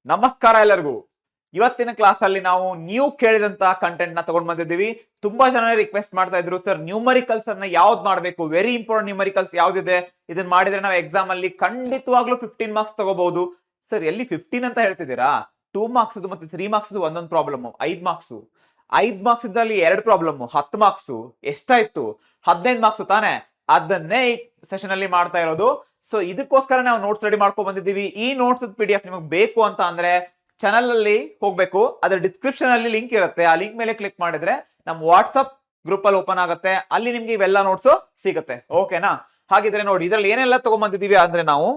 ನಮಸ್ಕಾರ ಎಲ್ಲರಿಗೂ. ಇವತ್ತಿನ ಕ್ಲಾಸ್ ಅಲ್ಲಿ ನಾವು ನೀವು ಕೇಳಿದಂತ ಕಂಟೆಂಟ್ ನ ತಗೊಂಡ್ ಬಂದಿದ್ದೀವಿ. ತುಂಬಾ ಜನ ರಿಕ್ವೆಸ್ಟ್ ಮಾಡ್ತಾ ಇದ್ರು, ಸರ್ ನ್ಯೂಮರಿಕಲ್ಸ್ ಅನ್ನ ಯಾವ್ದು ಮಾಡಬೇಕು, ವೆರಿ ಇಂಪಾರ್ಟೆಂಟ್ ನ್ಯೂಮರಿಕಲ್ಸ್ ಯಾವ್ದಿದೆ, ಇದನ್ನ ಮಾಡಿದ್ರೆ ನಾವು ಎಕ್ಸಾಮ್ ಅಲ್ಲಿ ಖಂಡಿತವಾಗ್ಲೂ 15 ಮಾರ್ಕ್ಸ್ ತಗೋಬಹುದು. ಸರ್ ಎಲ್ಲಿ 15 ಅಂತ ಹೇಳ್ತಿದ್ದೀರಾ? 2 ಮಾರ್ಕ್ಸ್ ಮತ್ತೆ 3 ಮಾರ್ಕ್ಸ್ ಒಂದೊಂದು ಪ್ರಾಬ್ಲಮ್, 5 ಮಾರ್ಕ್ಸ್ ಇದ್ದಲ್ಲಿ 2 ಪ್ರಾಬ್ಲಮ್, 10 ಮಾರ್ಕ್ಸ್ ಎಷ್ಟಾಯ್ತು? 15 ಮಾರ್ಕ್ಸ್ ತಾನೆ. ಅದನ್ನೇ ಈ ಸೆಷನ್ ಅಲ್ಲಿ ಮಾಡ್ತಾ ಇರೋದು. ಸೊ ಇದಕ್ಕೋಸ್ಕರ ನಾವು ನೋಟ್ಸ್ ರೆಡಿ ಮಾಡ್ಕೊಂಡ್ ಬಂದಿದ್ದೀವಿ. ಈ ನೋಟ್ಸ್ PDF ನಿಮಗೆ ಬೇಕು ಅಂತ ಅಂದ್ರೆ ಚಾನಲ್ ಅಲ್ಲಿ ಹೋಗ್ಬೇಕು, ಅದರ ಡಿಸ್ಕ್ರಿಪ್ಷನ್ ಅಲ್ಲಿ ಲಿಂಕ್ ಇರುತ್ತೆ. ಆ ಲಿಂಕ್ ಮೇಲೆ ಕ್ಲಿಕ್ ಮಾಡಿದ್ರೆ ನಮ್ಮ ವಾಟ್ಸ್ಆಪ್ ಗ್ರೂಪ್ ಅಲ್ಲಿ ಓಪನ್ ಆಗುತ್ತೆ, ಅಲ್ಲಿ ನಿಮ್ಗೆ ಇವೆಲ್ಲ ನೋಟ್ಸ್ ಸಿಗುತ್ತೆ. ಓಕೆನಾ? ಹಾಗಿದ್ರೆ ನೋಡಿ, ಇದ್ರಲ್ಲಿ ಏನೆಲ್ಲ ತಗೊಂಡ್ ಬಂದಿದ್ದೀವಿ ಅಂದ್ರೆ ನಾವು,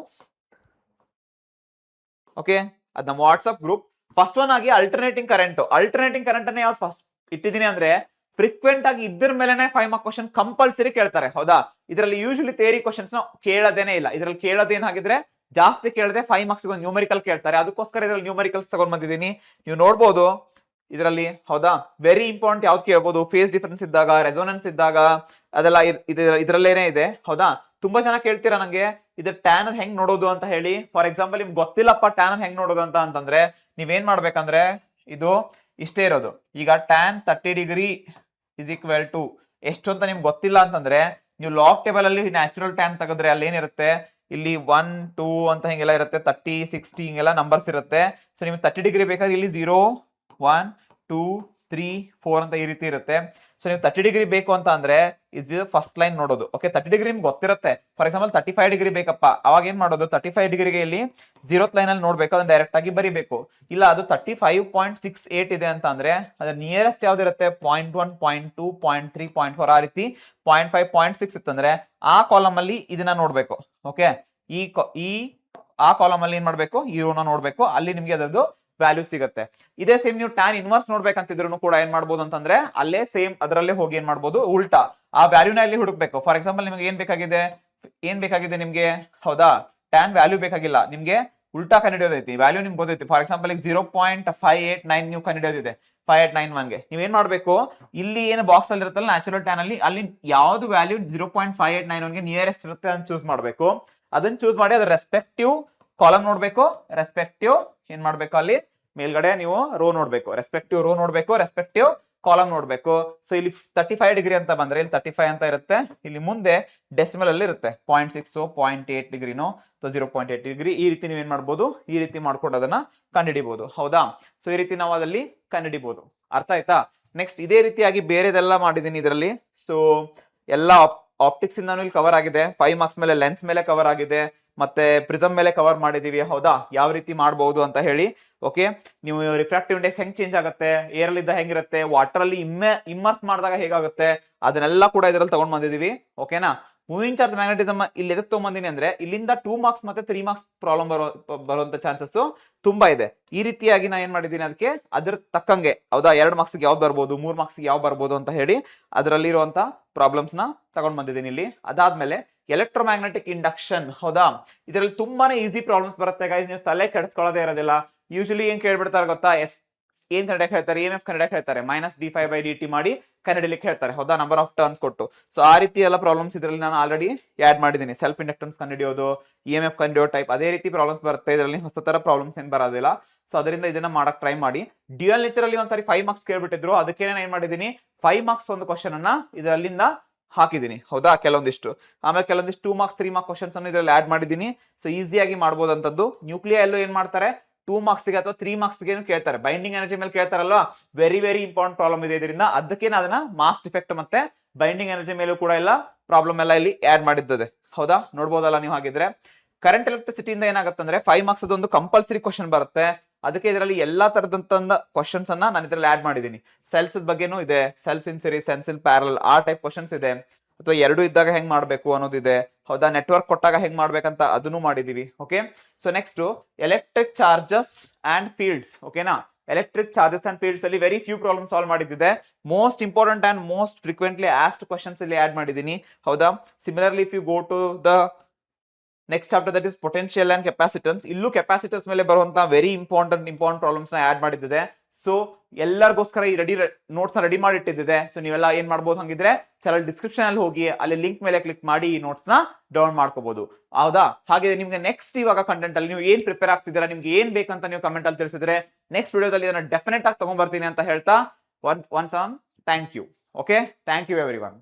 ಓಕೆ, ಅದ್ ನಮ್ಮ ವಾಟ್ಸ್ಆಪ್ ಗ್ರೂಪ್. ಫಸ್ಟ್ ಒನ್ ಆಗಿ ಅಲ್ಟರ್ನೇಟಿಂಗ್ ಕರೆಂಟ್ ಅನ್ನ ಯಾವ್ದು ಫಸ್ಟ್ ಇಟ್ಟಿದ್ದೀನಿ ಅಂದ್ರೆ, ಫ್ರೀಕ್ವೆಂಟ್ ಆಗಿ ಇದ್ರ ಮೇಲೆನೆ 5 ಮಾರ್ಕ್ ಕ್ವಶನ್ ಕಂಪಲ್ಸರಿ ಕೇಳ್ತಾರೆ. ಹೌದಾ? ಇದರಲ್ಲಿ ಯೂಶಲಿ ಥಿಯರಿ ಕ್ವಶನ್ಸ್ ಕೇಳೋದೇನೆ ಇಲ್ಲ. ಇದರಲ್ಲಿ ಕೇಳೋದೇನಾಗಿದ್ರೆ ಜಾಸ್ತಿ ಕೇಳದೆ 5 ಮಾರ್ಕ್ಸ್ ನ್ಯೂಮರಿಕಲ್ ಕೇಳ್ತಾರೆ. ಅದಕ್ಕೋಸ್ಕರ ಇದರಲ್ಲಿ ನ್ಯೂಮರಿಕಲ್ಸ್ ತಗೊಂಡ್ ಬಂದಿದ್ದೀನಿ. ನೀವು ನೋಡ್ಬೋದು ಇದರಲ್ಲಿ. ಹೌದಾ? ವೆರಿ ಇಂಪಾರ್ಟೆಂಟ್ ಯಾವ್ದು ಕೇಳ್ಬೋದು, ಫೇಸ್ ಡಿಫರೆನ್ಸ್ ಇದ್ದಾಗ, ರೆಸೋನೆನ್ಸ್ ಇದ್ದಾಗ, ಅದೆಲ್ಲ ಇದರಲ್ಲೇನೆ ಇದೆ. ಹೌದಾ? ತುಂಬಾ ಜನ ಕೇಳ್ತೀರಾ ನಂಗೆ ಇದು ಟ್ಯಾನ್ ಅದ್ ಹೆಂಗ್ ನೋಡೋದು ಅಂತ ಹೇಳಿ. ಫಾರ್ ಎಕ್ಸಾಂಪಲ್ ನಿಮ್ಗೆ ಗೊತ್ತಿಲ್ಲಪ್ಪ ಟ್ಯಾನ್ ಅದ್ ಹೆಂಗ್ ನೋಡೋದು ಅಂತಂದ್ರೆ, ನೀವೇನ್ ಮಾಡ್ಬೇಕಂದ್ರೆ, ಇದು ಇಷ್ಟೇ ಇರೋದು. ಈಗ tan 30 degree is equal to ಎಷ್ಟು ಅಂತ ನಿಮ್ಗೆ ಗೊತ್ತಿಲ್ಲ ಅಂತಂದ್ರೆ, ನೀವು ಲಾಗ್ ಟೇಬಲ್ ಅಲ್ಲಿ ನ್ಯಾಚುರಲ್ ಟ್ಯಾನ್ ತೆಗೆದ್ರೆ ಅಲ್ಲಿ ಏನಿರುತ್ತೆ, ಇಲ್ಲಿ 1 2 ಅಂತ ಹಿಂಗೆಲ್ಲ ಇರುತ್ತೆ, 30 60 ಹಿಂಗೆಲ್ಲ ನಂಬರ್ಸ್ ಇರುತ್ತೆ. ಸೊ ನಿಮ್ಗೆ 30 ಡಿಗ್ರಿ ಬೇಕಾದ್ರೆ ಇಲ್ಲಿ 0 1 2 3 4 ಅಂತ ಈ ರೀತಿ ಇರುತ್ತೆ. ಸೊ ನೀವು 30 ಡಿಗ್ರಿ ಬೇಕು ಅಂತ ಅಂದ್ರೆ ಇಸ್ ಫಸ್ಟ್ ಲೈನ್ ನೋಡೋದು. ಓಕೆ, 30 ಡಿಗ್ರಿ ನಿಮ್ಗೆ ಗೊತ್ತಿರುತ್ತೆ. ಫಾರ್ ಎಕ್ಸಾಂಪಲ್ 35 ಡಿಗ್ರಿ ಬೇಕಪ್ಪ, ಅವಾಗ ಏನ್ ಮಾಡೋದು, 35 ಡಿಗ್ರಿಗೆ ಇಲ್ಲಿ 0th ಲೈನ್ ಅಲ್ಲಿ ನೋಡ್ಬೇಕು, ಅದನ್ನ ಡೈರೆಕ್ಟ್ ಆಗಿ ಬರಿಬೇಕು. ಇಲ್ಲ ಅದು 35.68 ಇದೆ ಅಂತ ಅಂದ್ರೆ ಅದ್ರ ನಿಯರೆಸ್ಟ್ ಯಾವ್ದಿರುತ್ತೆ, 0.1 0.2 0.3 0.4 ಆ ರೀತಿ 0.5 0.6 ಇತ್ತಂದ್ರೆ ಆ ಕಾಲಮ್ ಅಲ್ಲಿ ಇದನ್ನ ನೋಡ್ಬೇಕು. ಓಕೆ, ಈ ಆ ಕಾಲಮ್ ಅಲ್ಲಿ ಏನ್ ಮಾಡ್ಬೇಕು, ಈ ರೋನ ನೋಡ್ಬೇಕು, ಅಲ್ಲಿ ನಿಮ್ಗೆ ಅದರದ್ದು ವ್ಯಾಲ್ಯೂ ಸಿಗುತ್ತೆ. ಇದೇ ಸೇಮ್ ನೀವು ಟ್ಯಾನ್ ಇನ್ವರ್ಸ್ ನೋಡ್ಬೇಕಂತಿದ್ರು ಕೂಡ ಏನ್ ಮಾಡ್ಬೋದು ಅಂತಂದ್ರೆ, ಅಲ್ಲೇ ಸೇಮ್ ಅದರಲ್ಲೇ ಹೋಗಿ ಏನ್ ಮಾಡ್ಬೋದು, ಉಲ್ಟಾ ಆ ವ್ಯಾಲ್ಯೂನ ಇಲ್ಲಿ ಹುಡುಕ್ಬೇಕು. ಫಾರ್ ಎಕ್ಸಾಂಪಲ್ ನಿಮ್ಗೆ ಏನ್ ಬೇಕಾಗಿದೆ ನಿಮ್ಗೆ, ಹೌದಾ, ಟ್ಯಾನ್ ವ್ಯಾಲ್ಯೂ ಬೇಕಾಗಿಲ್ಲ ನಿಮ್ಗೆ, ಉಲ್ಟಾ ಕಂಡುಹಿಡಿಯೋದೈತಿ. ವ್ಯಾಲ್ಯೂ ನಿಮ್ಗೆ ಗೊತ್ತೈತಿ. ಫಾರ್ ಎಕ್ಸಾಂಪಲ್ ಈಗ 0.589 ನೀವು ಕಂಡುಹಿಡಿಯೋದಿದೆ 5891ಗೆ. ನೀವೇನ್ ಮಾಡ್ಬೇಕು, ಇಲ್ಲಿ ಏನು ಬಾಕ್ಸ್ ಅಲ್ಲಿ ಇರುತ್ತಲ್ಲ ನ್ಯಾಚುರಲ್ ಟ್ಯಾನ್ ಅಲ್ಲಿ ಯಾವ್ದು ವ್ಯಾಲ್ಯೂ 0.589 ಗೆ ನಿಯರೆಸ್ಟ್ ಇರುತ್ತೆ ಅಂತ ಚೂಸ್ ಮಾಡ್ಬೇಕು. ಅದನ್ನ ಚೂಸ್ ಮಾಡಿ ಅದ್ರ ರೆಸ್ಪೆಕ್ಟಿವ್ ಕಾಲಮ್ ನೋಡ್ಬೇಕು, ರೆಸ್ಪೆಕ್ಟಿವ್ ಏನ್ ಮಾಡ್ಬೇಕು, ಅಲ್ಲಿ ಮೇಲ್ಗಡೆ ನೀವು ರೋ ನೋಡ್ಬೇಕು, ರೆಸ್ಪೆಕ್ಟಿವ್ ಕಾಲಮ್ ನೋಡ್ಬೇಕು. ಸೊ ಇಲ್ಲಿ 35 ಡಿಗ್ರಿ ಅಂತ ಬಂದ್ರೆ ಇಲ್ಲಿ 35 ಅಂತ ಇರುತ್ತೆ, ಇಲ್ಲಿ ಮುಂದೆ ಡೆಸಿಮಲ್ ಅಲ್ಲಿ ಇರುತ್ತೆ 0.6 0.8 ಡಿಗ್ರಿನೋ 0.8 ಡಿಗ್ರಿ. ಈ ರೀತಿ ನೀವೇನ್ ಮಾಡ್ಬೋದು, ಈ ರೀತಿ ಮಾಡ್ಕೊಂಡು ಅದನ್ನ ಕಂಡುಹಿಡಿಬಹುದು. ಹೌದಾ? ಸೊ ಈ ರೀತಿ ನಾವು ಅದಲ್ಲಿ ಕಂಡುಹಿಡಿಬಹುದು. ಅರ್ಥ ಆಯ್ತಾ? ನೆಕ್ಸ್ಟ್ ಇದೇ ರೀತಿಯಾಗಿ ಬೇರೆದೆಲ್ಲ ಮಾಡಿದೀನಿ ಇದರಲ್ಲಿ. ಸೊ ಎಲ್ಲ ಆಪ್ಟಿಕ್ಸ್ ಇಂದಾನು ಇಲ್ಲಿ ಕವರ್ ಆಗಿದೆ, 5 ಮಾರ್ಕ್ಸ್ ಮೇಲೆ ಲೆನ್ಸ್ ಮೇಲೆ ಕವರ್ ಆಗಿದೆ, ಮತ್ತೆ ಪ್ರಿಸಮ್ ಮೇಲೆ ಕವರ್ ಮಾಡಿದೀವಿ. ಹೌದಾ? ಯಾವ ರೀತಿ ಮಾಡಬಹುದು ಅಂತ ಹೇಳಿ. ಓಕೆ, ನೀವು ರಿಫ್ರಾಕ್ಟಿವ್ ಇಂಡೆಕ್ಸ್ ಹೆಂಗ್ ಚೇಂಜ್ ಆಗುತ್ತೆ, ಏರ್ ಅಲ್ಲಿ ಇದ್ದ ಹೆಂಗಿರುತ್ತೆ, ವಾಟರ್ ಅಲ್ಲಿ ಇಮ್ಮರ್ಸ್ ಮಾಡಿದಾಗ ಹೇಗಾಗುತ್ತೆ, ಅದನ್ನೆಲ್ಲ ಕೂಡ ಇದರಲ್ಲಿ ತಗೊಂಡ್ ಬಂದಿದೀವಿ. ಓಕೆನಾ? ಮೂವಿಂಗ್ ಚಾರ್ಜ್ ಮ್ಯಾಗ್ನೆಟಿಸಮ್ ಇಲ್ಲಿ ಎದಕ್ಕೆ ತಗೊಂಡ್ಬಂದಿನಿ ಅಂದ್ರೆ, ಇಲ್ಲಿಂದ 2 ಮಾರ್ಕ್ಸ್ ಮತ್ತೆ 3 ಮಾರ್ಕ್ಸ್ ಪ್ರಾಬ್ಲಮ್ ಬರುವಂತ ಚಾನ್ಸಸ್ ತುಂಬಾ ಇದೆ. ಈ ರೀತಿಯಾಗಿ ನಾ ಏನ್ ಮಾಡಿದೀನಿ, ಅದಕ್ಕೆ ಅದ್ರ ತಕ್ಕಂಗೆ, ಹೌದಾ, 2 ಮಾರ್ಕ್ಸ್ ಯಾವ್ದು ಬರ್ಬೋದು, 3 ಮಾರ್ಕ್ಸ್ ಯಾವ ಬರ್ಬೋದು ಅಂತ ಹೇಳಿ ಅದರಲ್ಲಿ ಇರುವಂತ ಪ್ರಾಬ್ಲಮ್ಸ್ ನ ತಗೊಂಡ್ ಬಂದಿದ್ದೀನಿ ಇಲ್ಲಿ. ಅದಾದ್ಮೇಲೆ ಎಲೆಕ್ಟ್ರೋಮ್ಯಾಗ್ನೆಟಿಕ್ ಇಂಡಕ್ಷನ್. ಹೌದಾ? ಇದರಲ್ಲಿ ತುಂಬಾನೇ ಈಸಿ ಪ್ರಾಬ್ಲಮ್ಸ್ ಬರುತ್ತೆ ಗೈಸ್, ನೀವು ತಲೆ ಕೆಡಿಸ್ಕೊಳ್ಳೋದೇ ಇರೋದಿಲ್ಲ. ಯೂಶಲಿ ಏನ್ ಕೇಳ್ಬಿಡ್ತಾರೆ ಗೊತ್ತಾ, ಏನ್ ಕನ್ನಡಕ್ಕೆ ಹೇಳ್ತಾರೆ, EMF ಕನ್ನಡಕ್ಕೆ ಹೇಳ್ತಾರೆ, -d5/dt ಮಾಡಿ ಕನ್ನಡಲಿಕ್ಕೆ ಹೇಳ್ತಾರೆ. ಹೌದಾ? ನಂಬರ್ ಆಫ್ ಟರ್ನ್ಸ್ ಕೊಟ್ಟು. ಸೊ ಆ ರೀತಿ ಎಲ್ಲ ಪ್ರಾಬ್ಲಮ್ಸ್ ಇದರಲ್ಲಿ ನಾನು ಆಲ್ರೆಡಿ ಆಡ್ ಮಾಡಿದ್ದೀನಿ. ಸೆಲ್ಫ್ ಇಂಡಕ್ಟೆನ್ಸ್ ಕಂಡುಹಿಡಿಯೋದು, EMF ಕಂಡುಹಿಡಿಯೋ ಟೈಪ್, ಅದೇ ರೀತಿ ಪ್ರಾಬ್ಲಮ್ಸ್ ಬರುತ್ತೆ ಇದರಲ್ಲಿ. ಹೊಸ ತರ ಪ್ರಾಬ್ಲಮ್ಸ್ ಏನ್ ಬರೋದಿಲ್ಲ. ಸೊ ಅದರಿಂದ ಇದನ್ನ ಮಾಡಕ್ ಟ್ರೈ ಮಾಡಿ. ಡ್ಯೂಯಲ್ ನೇಚರ್ ಅಲ್ಲಿ ಒಂದ್ಸರಿ 5 ಮಾರ್ಕ್ಸ್ ಕೇಳ್ಬಿಟ್ಟಿದ್ರು, ಅದಕ್ಕೆ ನಾನು ಏನ್ ಮಾಡಿದೀನಿ, 5 ಮಾರ್ಕ್ಸ್ ಒಂದು ಕ್ವಶನ್ ಅನ್ನ ಇದರಲ್ಲಿಂದ ಹಾಕಿದೀನಿ. ಹೌದಾ? ಕೆಲವೊಂದಿಷ್ಟು, ಆಮೇಲೆ ಕೆಲವೊಂದಿಷ್ಟು 2 ಮಾರ್ಕ್ಸ್ 3 ಮಾರ್ಕ್ಸ್ ಕ್ವಶನ್ಸ್ ಅನ್ನು ಇದರಲ್ಲಿ ಆಡ್ ಮಾಡಿದೀನಿ. ಸೊ ಈಸಿಯಾಗಿ ಮಾಡ್ಬೋದಂತದ್ದು. ನ್ಯೂಕ್ಲಿಯರ್ ಎಲ್ಲೋ ಏನ್ ಮಾಡ್ತಾರೆ, 2 ಮಾರ್ಕ್ಸ್ ಗೆ ಅಥವಾ 3 ಮಾರ್ಕ್ಸ್ ಗೆ ಕೇಳ್ತಾರೆ, ಬೈಂಡಿಂಗ್ ಎನರ್ಜಿ ಮೇಲೆ ಕೇಳ್ತಾರಲ್ವಾ, ವೆರಿ ಇಂಪಾರ್ಟೆಂಟ್ ಪ್ರಾಬ್ಲಮ್ ಇದೆ ಇದರಿಂದ. ಅದಕ್ಕೆ ನಾನು ಅದನ್ನ ಮಾಸ್ ಡಿಫೆಕ್ಟ್ ಮತ್ತೆ ಬೈಂಡಿಂಗ್ ಎನರ್ಜಿ ಮೇಲೂ ಕೂಡ ಎಲ್ಲ ಪ್ರಾಬ್ಲಮ್ ಎಲ್ಲ ಇಲ್ಲಿ ಆಡ್ ಮಾಡಿದ್ದದೆ. ಹೌದಾ? ನೋಡ್ಬೋದಲ್ಲ ನೀವು. ಹಾಗಿದ್ರೆ ಕರೆಂಟ್ ಎಲೆಕ್ಟ್ರಿಸಿಟಿಯಿಂದ ಏನಾಗುತ್ತೆ 5 ಮಾರ್ಕ್ಸ್ ಒಂದು ಕಂಪಲ್ಸರಿ ಕ್ವಶನ್ ಬರುತ್ತೆ. ಅದಕ್ಕೆ ಇದರಲ್ಲಿ ಎಲ್ಲಾ ತರದಂತ ಕ್ವಶನ್ಸ್ ಅನ್ನ ನಾನು ಇದರಲ್ಲಿ ಆಡ್ ಮಾಡಿದ್ದೀನಿ. ಸೆಲ್ಸ್ ಬಗ್ಗೆನೂ ಇದೆ, cells in series, cells in parallel, ಆ ಟೈಪ್ ಕ್ವಶನ್ಸ್ ಇದೆ. ಅಥವಾ ಎರಡು ಇದ್ದಾಗ ಹೆಂಗ್ ಮಾಡ್ಬೇಕು ಅನ್ನೋದಿದೆ. ಹೌದಾ? ನೆಟ್ವರ್ಕ್ ಕೊಟ್ಟಾಗ ಹೆಂಗ್ ಮಾಡ್ಬೇಕಂತ ಅದನ್ನು ಮಾಡಿದೀವಿ. Okay, so next electric charges and fields. ಓಕೆನಾ? ಎಲೆಕ್ಟ್ರಿಕ್ ಚಾರ್ಜಸ್ ಅಂಡ್ ಫೀಲ್ಡ್ಸ್ ಅಲ್ಲಿ ವೆರಿ ಫ್ಯೂ ಪ್ರಾಬ್ಲಮ್ ಸಾಲ್ವ್ ಮಾಡಿದ್ದಿದೆ. Most important and most frequently asked questions ಇಲ್ಲಿ ಆಡ್ ಮಾಡಿದೀನಿ. ಹೌದಾ? Similarly if you go to the next chapter, that is potential and capacitance, ಇಲ್ಲೂ capacitors ಮೇಲೆ ಬರುವಂತಹ very important problems ನ add ಮಾಡಿದ್ದಿದೆ. ಸೊ ಎಲ್ಲರಿಗೋಸ್ಕರ ಈ ನೋಟ್ಸ್ ನ ರೆಡಿ ಮಾಡಿ ಇಟ್ಟಿದ್ದಿದೆ. ಸೊ ನೀವೆಲ್ಲ ಏನ್ ಮಾಡ್ಬೋದು ಹಂಗಿದ್ರೆ ಚಾನಲ್ ಡಿಸ್ಕ್ರಿಪ್ಷನ್ ಅಲ್ಲಿ ಹೋಗಿ ಅಲ್ಲಿ ಲಿಂಕ್ ಮೇಲೆ ಕ್ಲಿಕ್ ಮಾಡಿ ಈ ನೋಟ್ಸ್ ನ ಡೌನ್ಲೋಡ್ ಮಾಡ್ಕೋಬಹುದು. ಹೌದಾ? ಹಾಗೆ ನಿಮ್ಗೆ ನೆಕ್ಸ್ಟ್ ಇವಾಗ ಕಂಟೆಂಟ್ ಅಲ್ಲಿ ನೀವು ಏನ್ ಪ್ರಿಪೇರ್ ಆಗ್ತಿದ್ದೀರಾ, ನಿಮ್ಗೆ ಏನ್ ಬೇಕಂತ ನೀವು ಕಮೆಂಟ್ ಅಲ್ಲಿ ತಿಳಿಸಿದ್ರೆ ನೆಕ್ಸ್ಟ್ ವಿಡಿಯೋದಲ್ಲಿ ಇದನ್ನ ಡೆಫಿನೆಟ್ ಆಗಿ ತಗೊಂಡ್ಬರ್ತೀನಿ ಅಂತ ಹೇಳ್ತಾ once on thank you. Okay, thank you every one.